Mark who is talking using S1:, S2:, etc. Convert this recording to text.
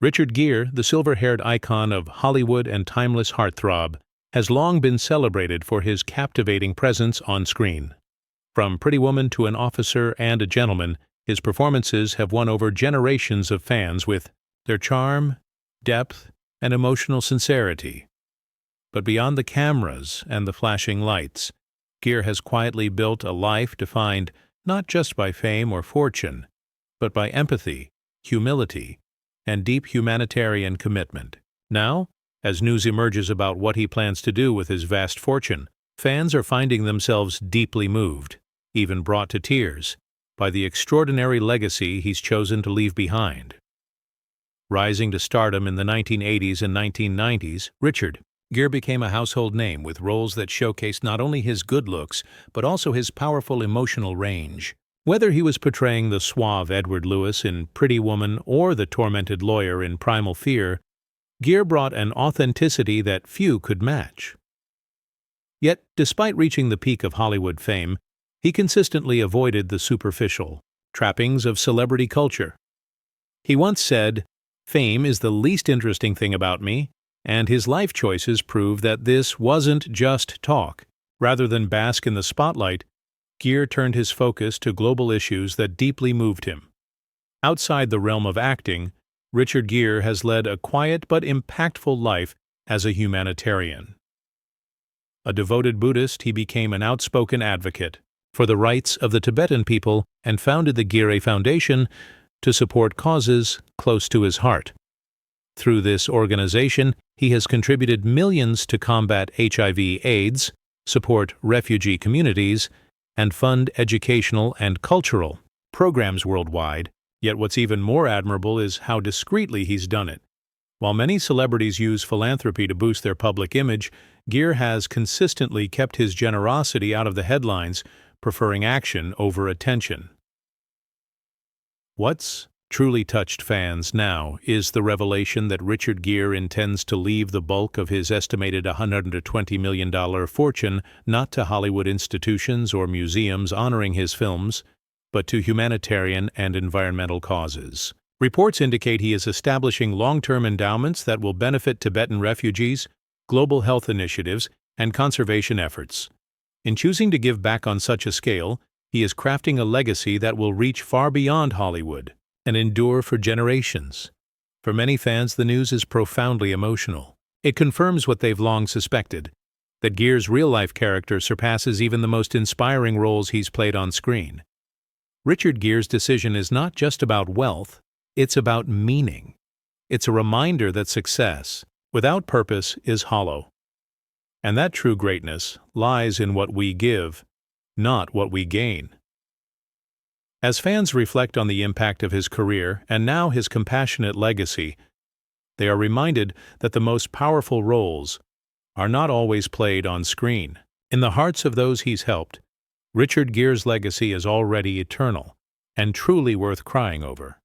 S1: Richard Gere, the silver-haired icon of Hollywood and timeless heartthrob, has long been celebrated for his captivating presence on screen. From Pretty Woman to An Officer and a Gentleman, his performances have won over generations of fans with their charm, depth, and emotional sincerity. But beyond the cameras and the flashing lights, Gere has quietly built a life defined not just by fame or fortune, but by empathy, humility, and deep humanitarian commitment. Now, as news emerges about what he plans to do with his vast fortune, fans are finding themselves deeply moved, even brought to tears, by the extraordinary legacy he's chosen to leave behind. Rising to stardom in the 1980s and 1990s, Richard Gere became a household name with roles that showcased not only his good looks, but also his powerful emotional range. Whether he was portraying the suave Edward Lewis in Pretty Woman or the tormented lawyer in Primal Fear, Gere brought an authenticity that few could match. Yet, despite reaching the peak of Hollywood fame, he consistently avoided the superficial trappings of celebrity culture. He once said, "Fame is the least interesting thing about me," and his life choices prove that this wasn't just talk. Rather than bask in the spotlight, Gere turned his focus to global issues that deeply moved him. Outside the realm of acting, Richard Gere has led a quiet but impactful life as a humanitarian. A devoted Buddhist, he became an outspoken advocate for the rights of the Tibetan people and founded the Gere Foundation to support causes close to his heart. Through this organization, he has contributed millions to combat HIV/AIDS, support refugee communities, and fund educational and cultural programs worldwide. Yet what's even more admirable is how discreetly he's done it. While many celebrities use philanthropy to boost their public image, Gere has consistently kept his generosity out of the headlines, preferring action over attention. What's truly touched fans now is the revelation that Richard Gere intends to leave the bulk of his estimated $120 million fortune not to Hollywood institutions or museums honoring his films, but to humanitarian and environmental causes. Reports indicate he is establishing long-term endowments that will benefit Tibetan refugees, global health initiatives, and conservation efforts. In choosing to give back on such a scale, he is crafting a legacy that will reach far beyond Hollywood and endure for generations. For many fans, the news is profoundly emotional. It confirms what they've long suspected, that Gere's real-life character surpasses even the most inspiring roles he's played on screen. Richard Gere's decision is not just about wealth, it's about meaning. It's a reminder that success, without purpose, is hollow. And that true greatness lies in what we give, not what we gain. As fans reflect on the impact of his career and now his compassionate legacy, they are reminded that the most powerful roles are not always played on screen. In the hearts of those he's helped, Richard Gere's legacy is already eternal and truly worth crying over.